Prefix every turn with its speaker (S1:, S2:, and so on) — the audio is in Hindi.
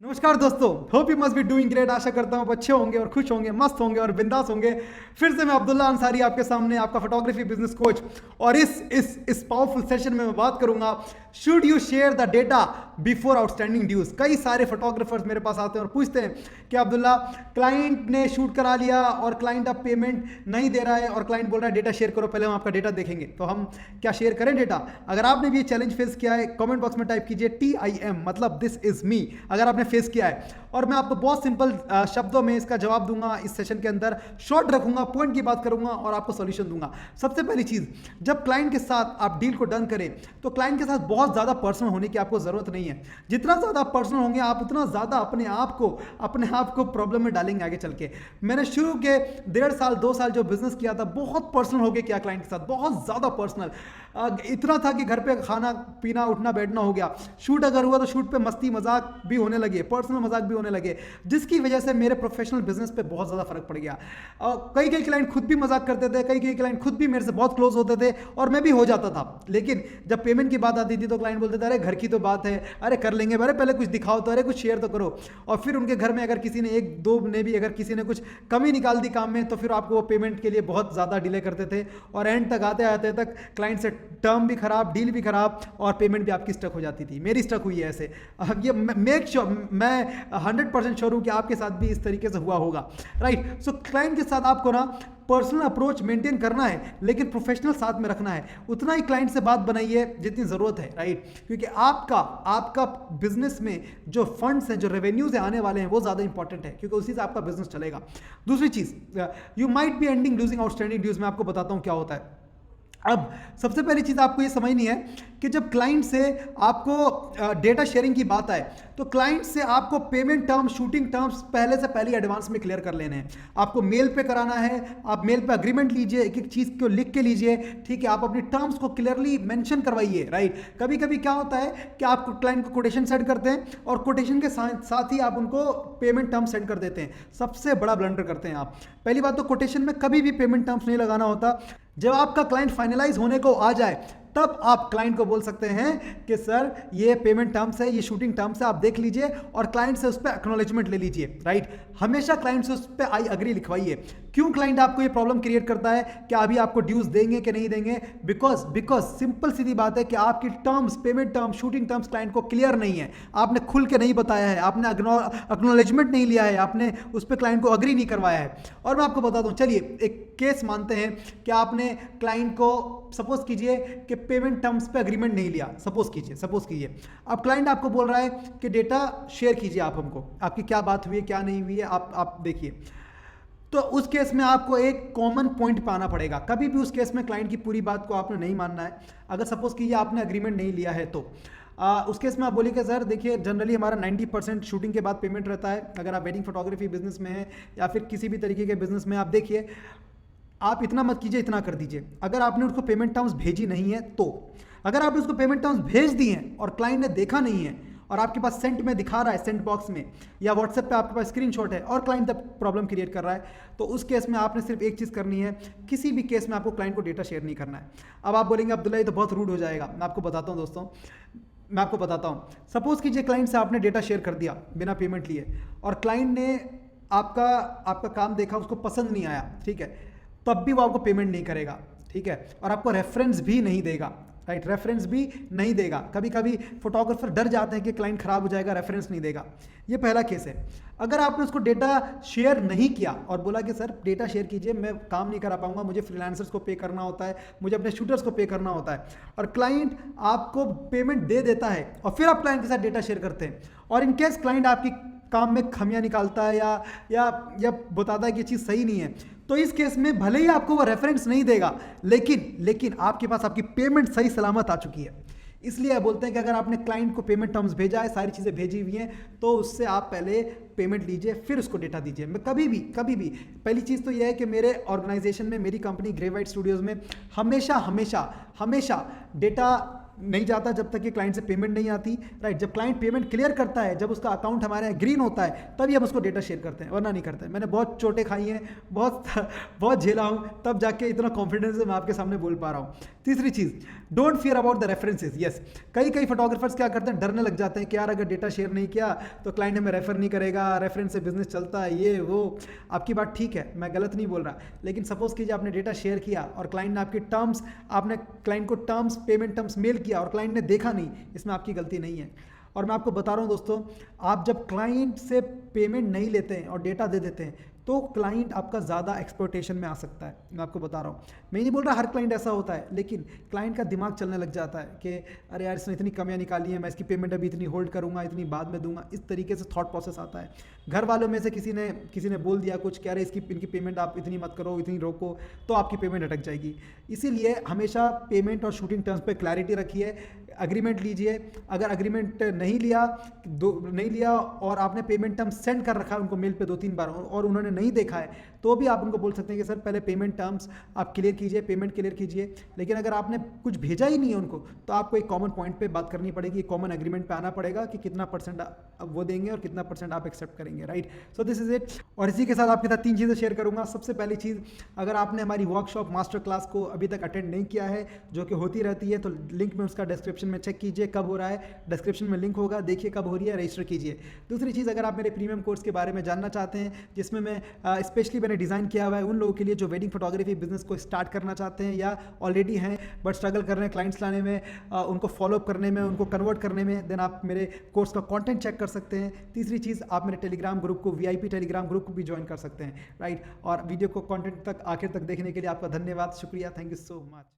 S1: नमस्कार दोस्तों, hope you must be doing great. आशा करता हूँ आप अच्छे होंगे और खुश होंगे, मस्त होंगे और बिंदास होंगे। फिर से मैं अब्दुल्ला अंसारी आपके सामने, आपका फोटोग्राफी बिजनेस कोच। और इस पावरफुल सेशन में मैं बात करूंगा, should you share the data before outstanding dues. कई सारे फोटोग्राफर्स मेरे पास आते हैं और पूछते हैं कि अब्दुल्ला, क्लाइंट ने शूट करा लिया और क्लाइंट अब पेमेंट नहीं दे रहा है और क्लाइंट बोल रहा है डेटा शेयर करो, पहले हम आपका डेटा देखेंगे। तो हम क्या शेयर करें डेटा? अगर आपने भी ये चैलेंज फेस किया है, कमेंट बॉक्स में टाइप कीजिए TIM, मतलब दिस इज मी, अगर आपने फेस किया है। और मैं आपको बहुत सिंपल शब्दों में इसका जवाब दूंगा इस सेशन के अंदर, शॉर्ट रखूंगा, पॉइंट की बात करूंगा और आपको सॉल्यूशन दूंगा। सबसे पहली चीज, जब क्लाइंट के साथ आप डील को डन करें तो क्लाइंट के साथ बहुत ज्यादा पर्सनल होने की आपको जरूरत नहीं है। जितना ज्यादा पर्सनल होंगे आप, उतना ज्यादा अपने आप को प्रॉब्लम में डालेंगे आगे चल के। मैंने शुरू के 1.5 साल 2 साल जो बिजनेस किया था, बहुत पर्सनल हो गया किया क्लाइंट के साथ, बहुत ज्यादा पर्सनल। इतना था कि घर पे खाना पीना उठना बैठना हो गया। शूट अगर हुआ तो शूट पे मस्ती मजाक भी होने लगे, पर्सनल मजाक भी होने लगे, जिसकी वजह से मेरे प्रोफेशनल बिजनेस पे बहुत ज़्यादा फर्क पड़ गया। कई क्लाइंट खुद भी मजाक करते थे, कई क्लाइंट खुद भी मेरे से बहुत क्लोज होते थे और मैं भी हो जाता था। लेकिन जब पेमेंट की बात आती थी तो क्लाइंट बोलते थे, अरे घर की तो बात है, अरे कर लेंगे, अरे पहले कुछ दिखाओ तो, अरे कुछ शेयर तो करो। और फिर उनके घर में अगर किसी ने एक दो ने भी अगर किसी ने कुछ कमी निकाल दी काम में, तो फिर आपको वो पेमेंट के लिए बहुत ज़्यादा डिले करते थे और एंड तक आते आते तक क्लाइंट से टर्म भी खराब, डील भी खराब और पेमेंट भी आपकी स्टक हो जाती थी। मेरी स्टक हुई है ऐसे। अब ये मेक श्योर, मैं 100% श्योर हूँ कि आपके साथ भी इस तरीके से हुआ होगा, राइट। सो क्लाइंट के साथ आपको ना पर्सनल अप्रोच मेंटेन करना है, लेकिन प्रोफेशनल साथ में रखना है। उतना ही क्लाइंट से बात बनाइए जितनी ज़रूरत है, राइट। क्योंकि आपका बिजनेस में जो फंड्स हैं, जो रेवेन्यूज आने वाले हैं, वो ज़्यादा इंपॉर्टेंट है, क्योंकि उसी से आपका बिजनेस चलेगा। दूसरी चीज़, you might be ending losing outstanding dues. मैं आपको बताता हूँ क्या होता है। अब सबसे पहली चीज़ आपको ये समझनी है कि जब क्लाइंट से आपको डेटा शेयरिंग की बात आए तो क्लाइंट से आपको पेमेंट टर्म्स, शूटिंग टर्म्स पहले एडवांस में क्लियर कर लेने हैं। आपको मेल पे कराना है, आप मेल पे अग्रीमेंट लीजिए, एक एक चीज़ को लिख के लीजिए, ठीक है। आप अपनी टर्म्स को क्लियरली मेंशन करवाइए, राइट। कभी कभी क्या होता है कि आप क्लाइंट को कोटेशन सेंड करते हैं और कोटेशन के साथ ही आप उनको पेमेंट टर्म्स सेंड कर देते हैं। सबसे बड़ा ब्लंडर करते हैं आप। पहली बात तो कोटेशन में कभी भी पेमेंट टर्म्स नहीं लगाना होता। जब आपका क्लाइंट फाइनलाइज होने को आ जाए तब आप क्लाइंट को बोल सकते हैं कि सर ये पेमेंट टर्म्स है, ये शूटिंग टर्म्स है, आप देख लीजिए और क्लाइंट से उस पर एक्नॉलेजमेंट ले लीजिए, राइट। हमेशा क्लाइंट से उस पर आई अग्री लिखवाइए। क्यों क्लाइंट आपको ये प्रॉब्लम क्रिएट करता है कि अभी आपको ड्यूज देंगे कि नहीं देंगे? बिकॉज सिंपल सीधी बात है कि आपकी terms, payment terms, shooting terms client को क्लियर नहीं है। आपने खुल के नहीं बताया है, आपने एक्नॉलेजमेंट नहीं लिया है, आपने उस पर क्लाइंट को अग्री नहीं करवाया है। और मैं आपको बता दूं, चलिए एक केस मानते हैं कि आपने क्लाइंट को, सपोज कीजिए कि पेमेंट टर्म्स पे अग्रीमेंट नहीं लिया, सपोज कीजिए। अब क्लाइंट आपको बोल रहा है कि डेटा शेयर कीजिए, आप हमको, आपकी क्या बात हुई है, क्या नहीं हुई है, आप देखिए। तो उस केस में आपको एक कॉमन पॉइंट पे आना पड़ेगा। कभी भी उस केस में क्लाइंट की पूरी बात को आपने नहीं मानना है। अगर सपोज कीजिए आपने अग्रीमेंट नहीं लिया है तो उस केस में आप बोलिए कि सर देखिए, जनरली हमारा 90% शूटिंग के बाद पेमेंट रहता है। अगर आप वेडिंग फोटोग्राफी बिजनेस में हैं या फिर किसी भी तरीके के बिजनेस में, आप देखिए, आप इतना मत कीजिए, इतना कर दीजिए। अगर आपने उसको पेमेंट टर्म्स भेजी नहीं है तो, अगर आपने उसको पेमेंट टर्म्स भेज दी हैं और क्लाइंट ने देखा नहीं है और आपके पास सेंट में दिखा रहा है, सेंट बॉक्स में या व्हाट्सएप पे आपके पास स्क्रीनशॉट है और क्लाइंट तब प्रॉब्लम क्रिएट कर रहा है, तो उस केस में आपने सिर्फ एक चीज़ करनी है, किसी भी केस में आपको क्लाइंट को डेटा शेयर नहीं करना है। अब आप बोलेंगे अब्दुल्ला ये तो बहुत रूड हो जाएगा। मैं आपको बताता हूँ दोस्तों, मैं आपको बताता हूँ। सपोज कीजिए क्लाइंट से आपने डेटा शेयर कर दिया बिना पेमेंट लिए और क्लाइंट ने आपका काम देखा, उसको पसंद नहीं आया, ठीक है, तब भी वो आपको पेमेंट नहीं करेगा, ठीक है, और आपको रेफरेंस भी नहीं देगा, राइट। रेफरेंस भी नहीं देगा। कभी कभी फोटोग्राफर डर जाते हैं कि क्लाइंट खराब हो जाएगा, रेफरेंस नहीं देगा। ये पहला केस है। अगर आपने उसको डेटा शेयर नहीं किया और बोला कि सर डेटा शेयर कीजिए, मैं काम नहीं करा पाऊंगा, मुझे फ्रीलांसर्स को पे करना होता है, मुझे अपने शूटर्स को पे करना होता है, और क्लाइंट आपको पेमेंट दे देता है और फिर आप क्लाइंट के साथ डेटा शेयर करते हैं, और इन केस क्लाइंट आपकी काम में खामियां निकालता है या बताता है कि चीज़ सही नहीं है, तो इस केस में भले ही आपको वो रेफरेंस नहीं देगा, लेकिन आपके पास आपकी पेमेंट सही सलामत आ चुकी है। इसलिए बोलते हैं कि अगर आपने क्लाइंट को पेमेंट टर्म्स भेजा है, सारी चीज़ें भेजी हुई हैं, तो उससे आप पहले पेमेंट लीजिए, फिर उसको डेटा दीजिए। मैं कभी भी पहली चीज़ तो यह है कि मेरे ऑर्गेनाइजेशन में, मेरी कंपनी ग्रे वाइट स्टूडियोज़ में हमेशा डेटा नहीं जाता जब तक कि क्लाइंट से पेमेंट नहीं आती, राइट। जब क्लाइंट पेमेंट क्लियर करता है, जब उसका अकाउंट हमारे यहाँ ग्रीन होता है, तभी हम उसको डेटा शेयर करते हैं, वरना नहीं करते हैं। मैंने बहुत चोटें खाई हैं, बहुत बहुत झेला हूँ, तब जाके इतना कॉन्फिडेंस से मैं आपके सामने बोल पा रहा हूँ। तीसरी चीज़, don't fear about the references. Yes, कई फोटोग्राफर्स क्या करते हैं, डरने लग जाते हैं कि यार अगर डेटा शेयर नहीं किया तो क्लाइंट हमें रेफर नहीं करेगा, रेफरेंस से बिजनेस चलता है, ये वो। आपकी बात ठीक है, मैं गलत नहीं बोल रहा, लेकिन सपोज कीजिए आपने डेटा शेयर किया और क्लाइंट ने आपकी टर्म्स, आपने क्लाइंट को टर्म्स, पेमेंट टर्म्स मेल किया और क्लाइंट ने देखा नहीं, इसमें आपकी गलती नहीं है। और मैं आपको बता रहा हूँ दोस्तों, आप जब क्लाइंट से पेमेंट नहीं लेते हैं और डेटा दे देते हैं तो क्लाइंट आपका ज़्यादा एक्सप्लॉयटेशन में आ सकता है। मैं आपको बता रहा हूँ, मैं नहीं बोल रहा हर क्लाइंट ऐसा होता है, लेकिन क्लाइंट का दिमाग चलने लग जाता है कि अरे यार इसने इतनी कमियां निकाली है, मैं इसकी पेमेंट अभी इतनी होल्ड करूँगा, इतनी बाद में दूंगा। इस तरीके से थॉट प्रोसेस आता है। घर वालों में से किसी ने बोल दिया कुछ, कह रहे इनकी पेमेंट आप इतनी मत करो, इतनी रोको, तो आपकी पेमेंट अटक जाएगी। इसीलिए हमेशा पेमेंट और शूटिंग टर्म्स पे क्लैरिटी रखिए, अग्रीमेंट लीजिए। अगर अग्रीमेंट नहीं लिया और आपने पेमेंट टर्म्स सेंड कर रखा है उनको मेल पे 2-3 बार और उन्होंने नहीं देखा है, तो भी आप उनको बोल सकते हैं कि सर पहले पेमेंट टर्म्स आप क्लियर कीजिए, पेमेंट क्लियर कीजिए। लेकिन अगर आपने कुछ भेजा ही नहीं है उनको, तो आपको एक कॉमन पॉइंट पे बात करनी पड़ेगी, कॉमन एग्रीमेंट पे आना पड़ेगा कि कितना % वो देंगे और कितना % आप एक्सेप्ट करेंगे, right. So this is it. और इसी के साथ आपके साथ 3 चीज़ें शेयर करूंगा। सबसे पहली चीज़, अगर आपने हमारी वर्कशॉप मास्टर क्लास को अभी तक अटेंड नहीं किया है, जो कि होती रहती है, तो लिंक में उसका डिस्क्रिप्शन में चेक कीजिए कब हो रहा है, डिस्क्रिप्शन में लिंक होगा, देखिए कब हो रही है, रजिस्टर कीजिए। दूसरी चीज़, अगर आप मेरे प्रीमियम कोर्स के बारे में जानना चाहते हैं, जिसमें मैं स्पेशली मैंने डिज़ाइन किया हुआ है उन लोगों के लिए जो वेडिंग फोटोग्राफी बिजनेस को स्टार्ट करना चाहते हैं या ऑलरेडी हैं बट स्ट्रगल कर रहे हैं क्लाइंट्स लाने में, उनको फॉलोअप करने में, उनको कन्वर्ट करने में, देन आप मेरे कोर्स का कंटेंट चेक कर सकते हैं। तीसरी चीज़, आप मेरे टेलीग्राम ग्रुप को, VIP टेलीग्राम ग्रुप को भी ज्वाइन कर सकते हैं, राइट। और वीडियो को कंटेंट तक आखिर तक देखने के लिए आपका धन्यवाद, शुक्रिया, थैंक यू सो मच।